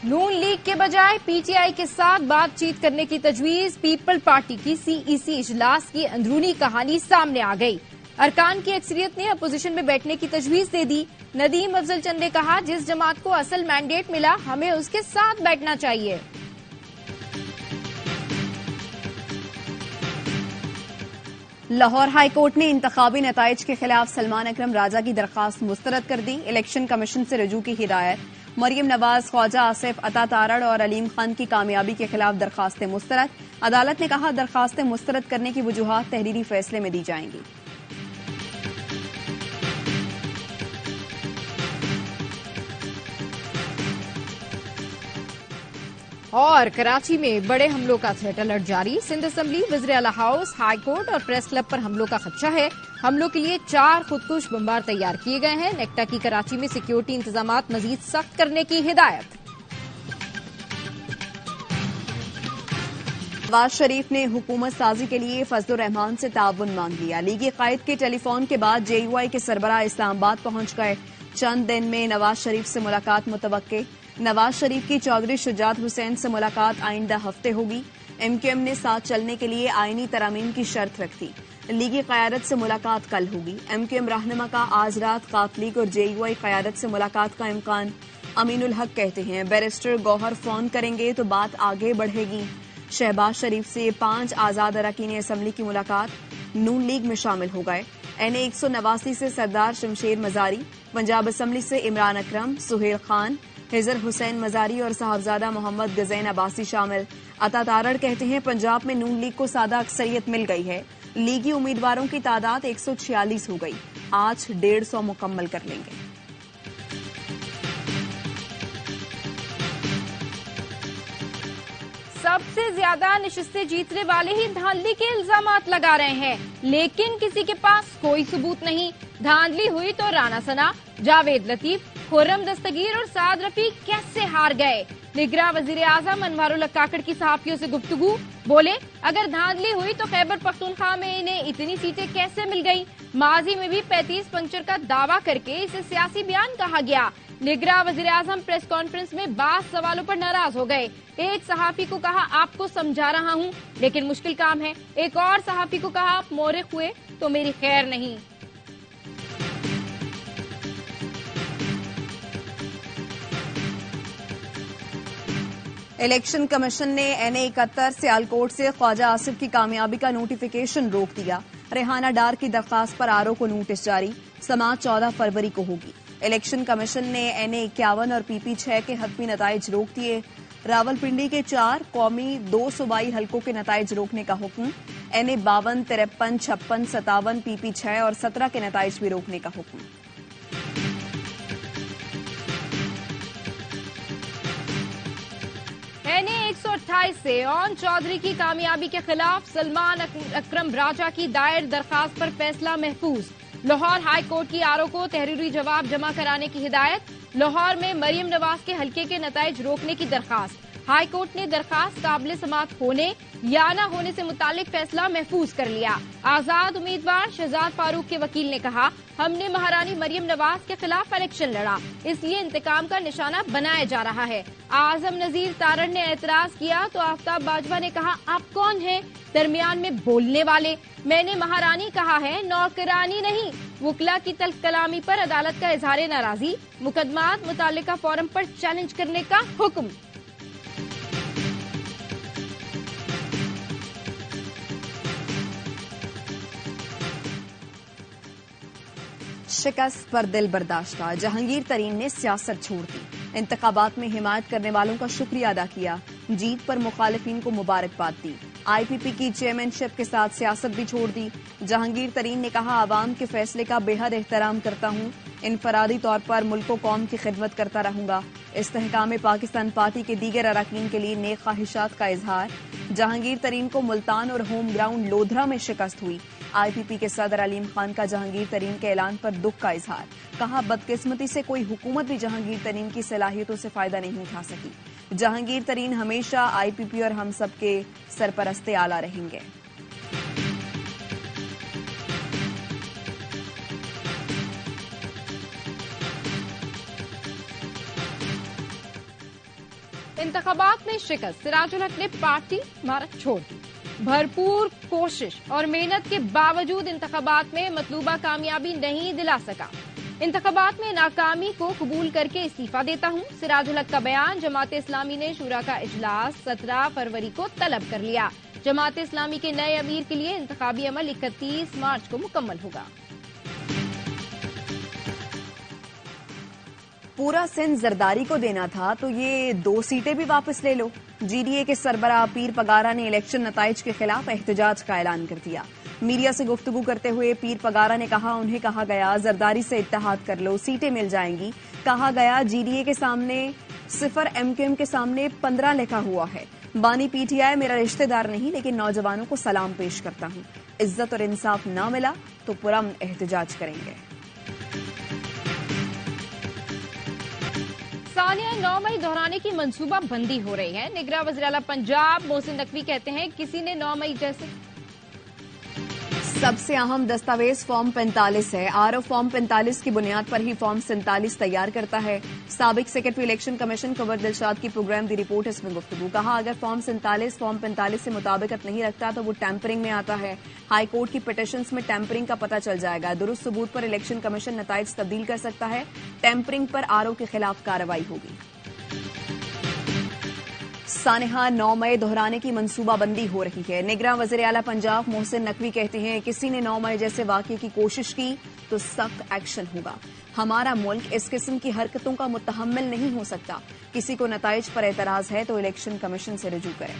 نون league کے بجائے P T I کے ساتھ بات چیت کرنے کی تجویز، پیپل پارٹی کی سی ای سی اجلاس کی اندرونی کہانی سامنے آ گئی۔ ارکان کی اکثریت نے اپوزیشن میں بیٹھنے کی تجویز دے دی۔ ندیم افضل چند نے کہا، جس جماعت کو اصل مینڈیٹ ملا ہمیں اس کے ساتھ بیٹھنا چاہیے۔ لاہور ہائی کورٹ نے انتخابی نتائج کے خلاف سلمان اکرم راجہ کی درخواست مسترد کر دی۔ الیکشن کمیشن سے رجوع کی ہدایت۔ مریم نواز، خواجہ آصف، عطا تارڑ اور علیم خان کی کامیابی کے خلاف درخواستیں مسترد۔ عدالت نے کہا، درخواستیں مسترد کرنے کی وجوہات تحریری فیصلے میں دی جائیں گی۔ اور کراچی میں بڑے حملوں کا تھریٹ الرٹ جاری۔ سندھ اسمبلی، وزیر اعلی ہاؤس، ہائی کورٹ اور پریس کلب پر حملوں کا خدشہ ہے۔ حملوں کے لیے 4 خودکش بمبار تیار کیے گئے ہیں۔ نیکٹا کی کراچی میں سیکیورٹی انتظامات مزید سخت کرنے کی ہدایت۔ نواز شریف نے حکومت سازی کے لیے فضل الرحمان سے تعاون مانگ لیا۔ لیگی قائد کے ٹیلی فون کے بعد جے یو آئی کے سربراہ اسلام آباد پہنچ گئے۔ چند دن میں نواز شریف سے ملاقات متوقع۔ نواز شریف کی چودھری شجاعت حسین سے ملاقات آئندہ ہفتے ہوگی۔ ایم کیو ایم نے ساتھ چلنے کے لیے آئینی ترامیم کی شرط رکھ دی۔ لیگی قیادت سے ملاقات کل ہوگی۔ ایم کیو ایم رہنما کا آج رات قات لیگ اور جے یو آئی قیادت سے ملاقات کا امکان۔ امین الحق کہتے ہیں، بیرسٹر گوہر فون کریں گے تو بات آگے بڑھے گی۔ شہباز شریف سے 5 آزاد اراکین اسمبلی کی ملاقات، نون لیگ میں شامل ہو گئے۔ این اے 189 سے سردار شمشیر مزاری، پنجاب اسمبلی سے عمران اکرم، سہیل خان، حضر حسین مزاری اور صاحبزادہ محمد گزین عباسی شامل۔ عطا تارڑ کہتے ہیں، پنجاب میں نون لیگ کو سادہ اکثریت مل گئی ہے۔ لیگی امیدواروں کی تعداد 146 ہو گئی۔ آج 150 مکمل کر لیں گے۔ سب سے زیادہ نشستیں جیتنے والے ہی دھاندلی کے الزامات لگا رہے ہیں، لیکن کسی کے پاس کوئی ثبوت نہیں۔ دھاندلی ہوئی تو رانا ثنا، جاوید لطیف، خرم دستگیر اور سعد رفیق کیسے ہار گئے؟ نگراں وزیر اعظم انوار الحق کاکڑ کی صحافیوں سے گفتگو، بولے اگر دھاندلی ہوئی تو خیبر پختونخوا میں انہیں اتنی سیٹیں کیسے مل گئیں؟ ماضی میں بھی 35 پنچر کا دعویٰ کر کے اسے سیاسی بیان کہا گیا۔ نگراں وزیر اعظم پریس کانفرنس میں بعض سوالوں پر ناراض ہو گئے۔ ایک صحافی کو کہا، آپ کو سمجھا رہا ہوں لیکن مشکل کام ہے۔ ایک اور صحافی کو کہا، آپ مورخ ہوئے تو میری خیر نہیں۔ الیکشن کمیشن نے این اے 71 سیالکوٹ سے خواجہ آصف کی کامیابی کا نوٹیفیکیشن روک دیا۔ ریحانہ ڈار کی درخواست پر آر او کو نوٹس جاری۔ سماعت 14 فروری کو ہوگی۔ الیکشن کمیشن نے این اے 51 اور پی پی 6 کے حتمی نتائج روک دیے۔ راولپنڈی کے 4 قومی 2 صوبائی حلقوں کے نتائج روکنے کا حکم۔ این اے 52، 53، 56، 57، پی پی 6 اور 17 کے نتائج بھی روکنے کا حکم۔ این اے 128 سے اون چودھری کی کامیابی کے خلاف سلمان اکرم راجہ کی دائر درخواست پر فیصلہ محفوظ۔ لاہور ہائی کورٹ کی آر او کو تحریری جواب جمع کرانے کی ہدایت۔ لاہور میں مریم نواز کے حلقے کے نتائج روکنے کی درخواست۔ ہائی کورٹ نے درخواست قابل سماعت ہونے یا نہ ہونے سے متعلق فیصلہ محفوظ کر لیا۔ آزاد امیدوار شہزاد فاروق کے وکیل نے کہا، ہم نے مہارانی مریم نواز کے خلاف الیکشن لڑا، اس لیے انتقام کا نشانہ بنایا جا رہا ہے۔ اعظم نذیر تارڑ نے اعتراض کیا تو آفتاب باجوہ نے کہا، آپ کون ہیں درمیان میں بولنے والے؟ میں نے مہارانی کہا ہے، نوکرانی نہیں۔ وکلا کی تلخ کلامی پر عدالت کا اظہار ناراضی، مقدمات متعلقہ فورم پر چیلنج کرنے کا حکم۔ شکست پر دل برداشتہ، جہانگیر ترین نے سیاست چھوڑ دی۔ انتخابات میں حمایت کرنے والوں کا شکریہ ادا کیا، جیت پر مخالفین کو مبارکباد دی۔ آئی پی پی کی چیئرمین شپ کے ساتھ سیاست بھی چھوڑ دی۔ جہانگیر ترین نے کہا، عوام کے فیصلے کا بے حد احترام کرتا ہوں، انفرادی طور پر ملک و قوم کی خدمت کرتا رہوں گا۔ استحکام پاکستان پارٹی کے دیگر اراکین کے لیے نیک خواہشات کا اظہار۔ جہانگیر ترین کو ملتان اور ہوم گراؤنڈ لودھرا میں شکست ہوئی۔ آئی پی پی کے صدر علیم خان کا جہانگیر ترین کے اعلان پر دکھ کا اظہار، کہا بدقسمتی سے کوئی حکومت بھی جہانگیر ترین کی صلاحیتوں سے فائدہ نہیں اٹھا سکی۔ جہانگیر ترین ہمیشہ آئی پی پی اور ہم سب کے سرپرست اعلیٰ رہیں گے۔ इंतखाबात में शिकस्त, सिराजुल हक ने पार्टी इमारत छोड़ दी। भरपूर कोशिश और मेहनत के बावजूद इंतखाबात में मतलूबा कामयाबी नहीं दिला सका। इंतखाबात में नाकामी को कबूल करके इस्तीफा देता हूं, सिराजुल हक का बयान। जमात इस्लामी ने शूरा का इजलास 17 फरवरी को तलब कर लिया। जमात इस्लामी के नए अमीर के लिए इंतखाबी अमल 31 मार्च को मुकम्मल होगा। पूरा सिंध जरदारी को देना था तो ये 2 सीटें भी वापस ले लो। जीडीए के सरबराह पीर पगारा ने इलेक्शन नताइज के खिलाफ एहतजाज का ऐलान कर दिया। मीडिया से गुफ्तगू करते हुए पीर पगारा ने कहा, उन्हें कहा गया जरदारी से इत्तेहाद कर लो, सीटें मिल जाएंगी। कहा गया जीडीए के सामने 0, एमक्यूएम के सामने 15 लिखा हुआ है। बानी पीटीआई मेरा रिश्तेदार नहीं, लेकिन नौजवानों को सलाम पेश करता हूं। इज्जत और इंसाफ न मिला तो पुरअमन एहतजाज करेंगे। सानिया 9 मई दोहराने की मंसूबा बंदी हो रही है। निगरां वज़ीर आला पंजाब मोहसिन नकवी कहते हैं, किसी ने 9 मई जैसे सबसे अहम दस्तावेज फॉर्म 45 है। आरओ फॉर्म 45 की बुनियाद पर ही फॉर्म 47 तैयार करता है। साबिक secretary election commission Kanwar Dilshad की प्रोग्राम दी रिपोर्ट इसमें गुफ्तगू। कहा, अगर फॉर्म 47 फॉर्म 45 से मुताबिकत नहीं रखता तो वो टैंपरिंग में आता है। हाई कोर्ट की पिटीशंस में टैंपरिंग का पता चल जाएगा। दुरुस्त सबूत पर इलेक्शन कमीशन नताइज तब्दील कर सकता है। टैंपरिंग पर आरओ के खिलाफ कार्रवाई होगी। सानिहा 9 मई दोहराने की मंसूबाबंदी हो रही है। निगरां वज़ीर आला पंजाब मोहसिन नकवी कहते हैं, किसी ने 9 मई जैसे वाक़ये की कोशिश की तो सख्त एक्शन होगा। हमारा मुल्क इस किस्म की हरकतों का मुतहम्मिल नहीं हो सकता। किसी को नताइज पर एतराज है तो इलेक्शन कमीशन से रुजू करें।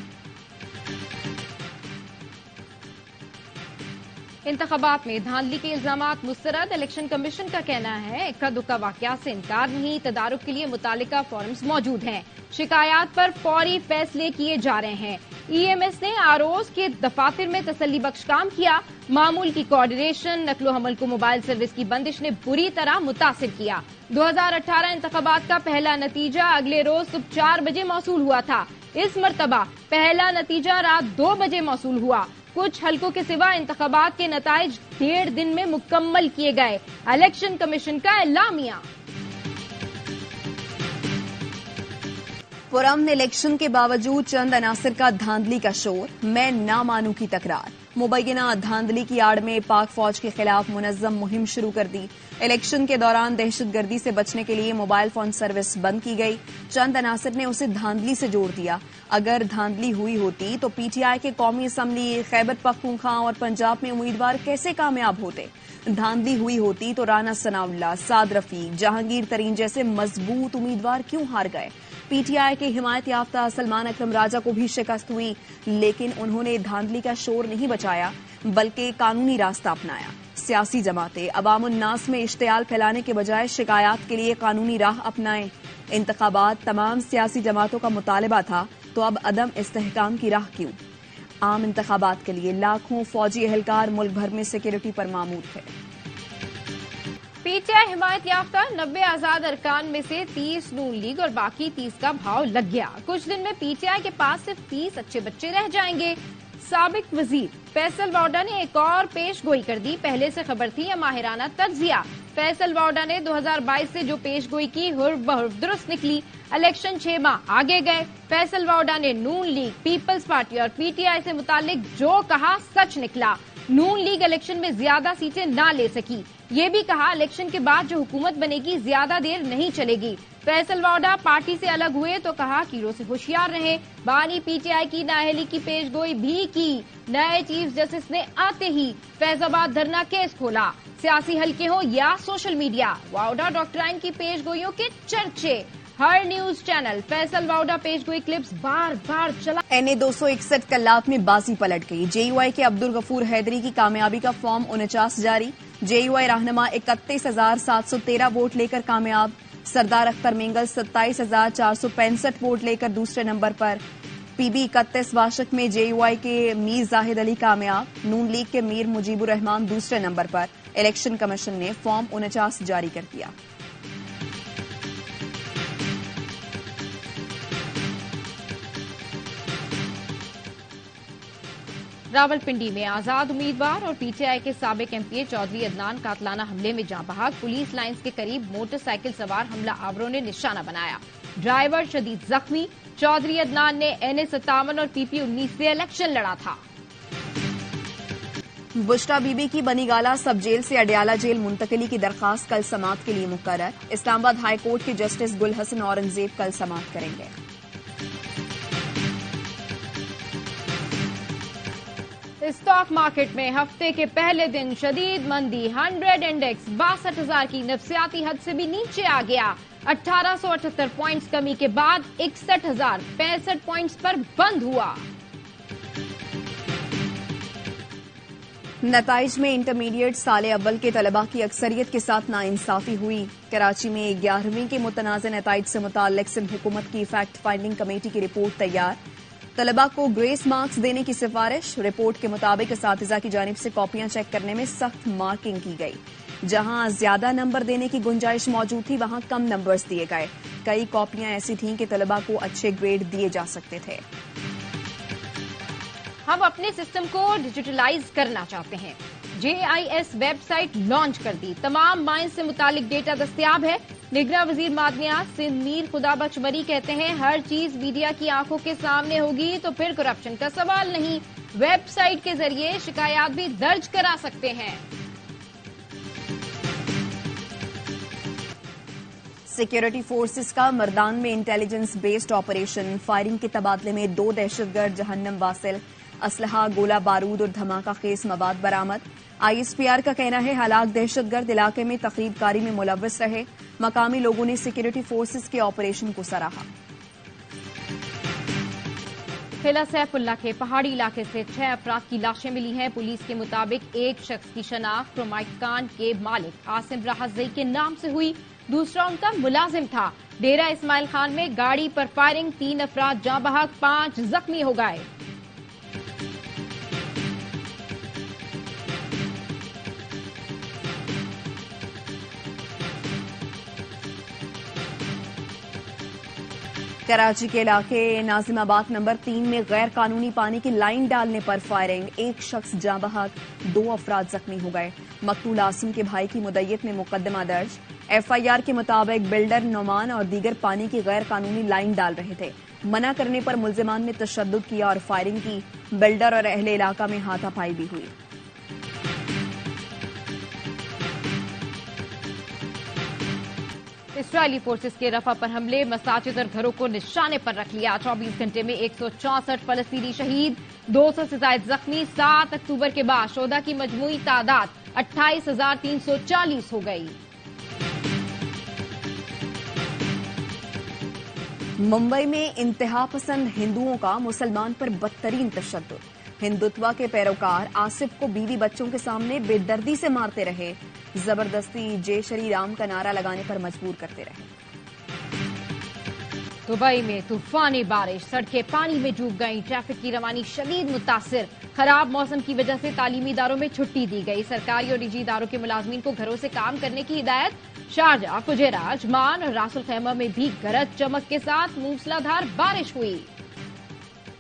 इंतखाबात में धांधली के इल्जामात मुस्तरद। इलेक्शन कमीशन का कहना है, इक्का दुक्का वाकयात से इनकार नहीं, तदारुक के लिए मुतालिका फोरम्स मौजूद हैं। शिकायत पर फौरी फैसले किए जा रहे हैं। ईएमएस ने आरओज के दफातर में तसल्ली बख्श काम किया। मामूल की कोऑर्डिनेशन, नकलो हमल को मोबाइल सर्विस की बंदिश ने बुरी तरह मुतासिर किया। 2018 इंतखाबात का पहला नतीजा अगले रोज सुबह 4 बजे मौसूल हुआ था। इस मरतबा पहला नतीजा रात 2 बजे मौसूल हुआ। कुछ हलकों के सिवा इंतखाबात के नताइज 1.5 दिन में मुकम्मल किए गए। इलेक्शन कमीशन का एलामिया। पुरअमन इलेक्शन के बावजूद चंद अनासिर का धांधली का शोर, मैं ना मानूं की तकरार। मुबैना धांधली की आड़ में पाक फौज के खिलाफ मुनज़्ज़म मुहिम शुरू कर दी। इलेक्शन के दौरान दहशतगर्दी से बचने के लिए मोबाइल फोन सर्विस बंद की गई। चंद अनासिर ने उसे धांधली से जोड़ दिया। अगर धांधली हुई होती तो पीटीआई के कौमी असम्बली, खैबर पख्तूनख्वा और पंजाब में उम्मीदवार कैसे कामयाब होते? धांधली हुई होती तो राना सनाउल्लाह, साद रफीक, जहांगीर तरीन जैसे मजबूत उम्मीदवार क्यों हार गए? पीटीआई के हिमायत याफ्ता सलमान अकरम राजा को भी शिकस्त हुई, लेकिन उन्होंने धांधली का शोर नहीं बचाया बल्कि कानूनी रास्ता अपनाया। सियासी जमातें अवामुन्नास में इश्तियाल फैलाने के बजाय शिकायत के लिए कानूनी राह अपनाएं। इंतखाबात तमाम सियासी जमातों का मुतालबा था, तो अब अदम इस्तेहकाम की राह क्यों? आम इंतखाबात के लिए लाखों फौजी एहलकार मुल्क भर में सिक्योरिटी पर मामूर थे। पीटीआई हिमायत याफ्ता 90 आजाद अरकान में से 30 नून लीग और बाकी 30 का भाव लग गया। कुछ दिन में पीटीआई के पास सिर्फ 30 अच्छे बच्चे रह जाएंगे। साबिक वजीर फैसल वाउडा ने एक और पेश गोई कर दी। पहले से खबर थी या माहिराना तज्जिया। फैसल वाउडा ने 2022 से जो पेश गोई की हुर्फ बहुर्फ दुरुस्त निकली। इलेक्शन 6 माह आगे गए। फैसल वाउडा ने नून लीग, पीपल्स पार्टी और पीटीआई से मुतालिक जो कहा सच निकला। नून लीग इलेक्शन में ज्यादा सीटें ना ले सकी। ये भी कहा इलेक्शन के बाद जो हुकूमत बनेगी ज्यादा देर नहीं चलेगी। फैसल वाउडा पार्टी से अलग हुए तो कहा कीरों से होशियार रहे। बानी पीटीआई की नाअहली की पेशगोई भी की। नए चीफ जस्टिस ने आते ही फैजाबाद धरना केस खोला। सियासी हलके हो या सोशल मीडिया, वाउडा डॉक्ट्राइन की पेशगोइयों के चर्चे। हर न्यूज चैनल फैसल वाउडा पेशगोई क्लिप्स बार बार चला। NA 261 कल्लाफ में बाजी पलट गई। JUI के अब्दुल गफूर हैदरी की कामयाबी का फॉर्म 49 जारी। JUI रहनुमा 31,713 वोट लेकर कामयाब। सरदार अख्तर मेंगल 27,465 वोट लेकर दूसरे नंबर पर। PB 31 वाशक में JUI के मीर जाहिद अली कामयाब। नून लीग के मीर मुजीबुर रहमान दूसरे नंबर पर। इलेक्शन कमीशन ने फॉर्म 49 जारी कर दिया। रावलपिंडी में आजाद उम्मीदवार और पीटीआई के साबिक एमपीए चौधरी अदनान कातलाना हमले में जाँ बहक। पुलिस लाइंस के करीब मोटरसाइकिल सवार हमला आवरों ने निशाना बनाया। ड्राइवर शदीद जख्मी। चौधरी अदनान ने NA57 और PP19 से इलेक्शन लड़ा था। बुश्रा बीबी की बनीगाला सब जेल से अडयाला जेल मुंतकिली की दरखास्त कल समाअत के लिए मुकर्रर। इस्लामाबाद हाई कोर्ट के जस्टिस गुल हसन औरंगजेब कल समाअत करेंगे। स्टॉक मार्केट में हफ्ते के पहले दिन शदीद मंदी। 100 इंडेक्स 62,000 की नफसियाती हद से भी नीचे आ गया। 1878 पॉइंट्स कमी के बाद 61,065 पॉइंट्स पर बंद हुआ। नताइज में इंटरमीडिएट साले अव्वल के तलबा की अक्सरियत के साथ नाइंसाफी हुई। कराची में 11वीं के मुतनाज़ नताइज से मुताल्लिक सिंध हुकूमत की फैक्ट फाइंडिंग कमेटी की रिपोर्ट तैयार। तलबा को ग्रेस मार्क्स देने की सिफारिश। रिपोर्ट के मुताबिक असातिज़ा की जानिब से कॉपियां चेक करने में सख्त मार्किंग की गई। जहां ज्यादा नंबर देने की गुंजाइश मौजूद थी वहां कम नंबर्स दिए गए। कई कॉपियां ऐसी थीं कि तलबा को अच्छे ग्रेड दिए जा सकते थे। हम अपने सिस्टम को डिजिटलाइज करना चाहते हैं। JIS वेबसाइट लॉन्च कर दी। तमाम माइन से मुतालिक डेटा दस्तयाब है। निगरान वजीर मादनियात सिंध मीर खुदाबख्श मरी कहते हैं, हर चीज मीडिया की आंखों के सामने होगी तो फिर करप्शन का सवाल नहीं। वेबसाइट के जरिए शिकायत भी दर्ज करा सकते हैं। सिक्योरिटी फोर्सेस का मर्दान में इंटेलिजेंस बेस्ड ऑपरेशन। फायरिंग के तबादले में 2 दहशतगर्द जहन्नम वासिल। असलहा, गोला बारूद और धमाका खेज मवाद बरामद। ISPR का कहना है हलाक दहशतगर्द इलाके में तखरीबकारी में मुलव्वस रहे। मकामी लोगों ने सिक्योरिटी फोर्सेस के ऑपरेशन को सराहा। किला सैफुल्ला के पहाड़ी इलाके से 6 अफराद की लाशें मिली हैं। पुलिस के मुताबिक एक शख्स की शनाख्त प्रोमाइकान के मालिक आसिम राहतजई के नाम से हुई। दूसरा उनका मुलाजिम था। डेरा इस्माइल खान में गाड़ी पर फायरिंग, 3 अफराद जाँ बहक, 5 जख्मी हो गए। कराची के इलाके नाजिमाबाद नंबर 3 में गैर कानूनी पानी की लाइन डालने पर फायरिंग, एक शख्स जाँ बहक, 2 अफराद जख्मी हो गए। मकतूल आसिम के भाई की मुद्दत में मुकदमा दर्ज। FIR के मुताबिक बिल्डर नोमान और दीगर पानी की गैर कानूनी लाइन डाल रहे थे। मना करने पर मुल्जिमान ने तशद्दुद किया और फायरिंग की। बिल्डर और अहले इलाका में हाथापाई भी हुई। इसराइली फोर्सेस के रफा पर हमले, मसाजिद और घरों को निशाने पर रख लिया। 24 घंटे में 164 फलस्तीनी शहीद, 200 से ज्यादा जख्मी। 7 अक्टूबर के बाद शोधा की मजमूई तादाद 28,340 हो गई। मुंबई में इंतहा पसंद हिंदुओं का मुसलमान पर बदतरीन तशद्दुद। हिंदुत्व के पैरोकार आसिफ को बीवी बच्चों के सामने बेदर्दी से मारते रहे। जबरदस्ती जय श्री राम का नारा लगाने पर मजबूर करते रहे। दुबई में तूफानी बारिश, सड़कें पानी में डूब गईं। ट्रैफिक की रवानी शदीद मुतासिर। खराब मौसम की वजह से तालीमी इदारों में छुट्टी दी गई। सरकारी और निजी इदारों के मुलाजमीन को घरों से काम करने की हिदायत। शारजा, फुजैरा, अजमान और रासुल खैमा में भी गरज चमक के साथ मूसलाधार बारिश हुई।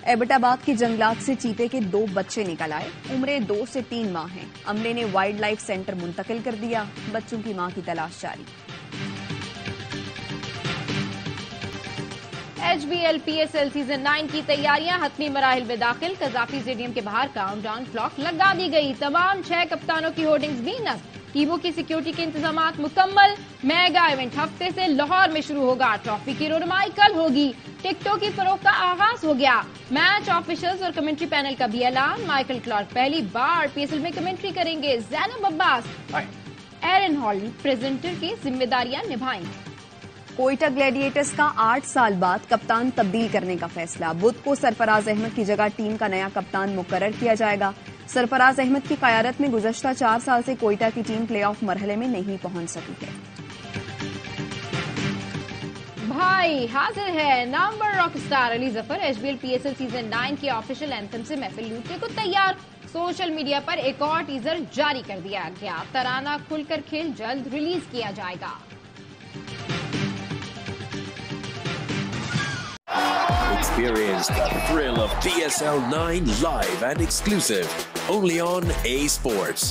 एबटाबाद के जंगलात से चीते के 2 बच्चे निकल आए। उम्रें 2 से 3 माह हैं। अमले ने वाइल्ड लाइफ सेंटर मुंतकिल कर दिया। बच्चों की मां की तलाश जारी। HBL PSL सीजन 9 की तैयारियां हतमी मराहिल में दाखिल। कजाफी स्टेडियम के बाहर काउंटडाउन क्लॉक लगा दी गई। तमाम 6 कप्तानों की होर्डिंग्स भी नस्ब। टीमों की सिक्योरिटी के इंतजामात मुकम्मल। मेगा इवेंट हफ्ते से लाहौर में शुरू होगा। ट्रॉफी की रोडमाई कल होगी। टिकटों की फरोख्त का आगाज हो गया। मैच ऑफिशियल्स और कमेंट्री पैनल का भी ऐलान। माइकल क्लार्क पहली बार PSL में कमेंट्री करेंगे। जैनब अब्बास, एरन हॉल प्रेजेंटर की जिम्मेदारियां निभाएंगे। कोयटा ग्लैडिएटर्स का 8 साल बाद कप्तान तब्दील करने का फैसला। बुध को सरफराज अहमद की जगह टीम का नया कप्तान मुकर्रर किया जाएगा। सरफराज अहमद की क़यादत में गुज़श्ता 4 साल से कोयटा की टीम प्लेऑफ मरहले में नहीं पहुंच सकी है। भाई हाजिर है Namvar rock star Ali Zafar. HBL PSL season 9 के ऑफिशियल एंथम से महफिल लूटने को तैयार। सोशल मीडिया पर एक और टीजर जारी कर दिया गया। तराना खुलकर खेल जल्द रिलीज किया जाएगा। Experience the thrill of PSL 9 live and exclusive only on A Sports.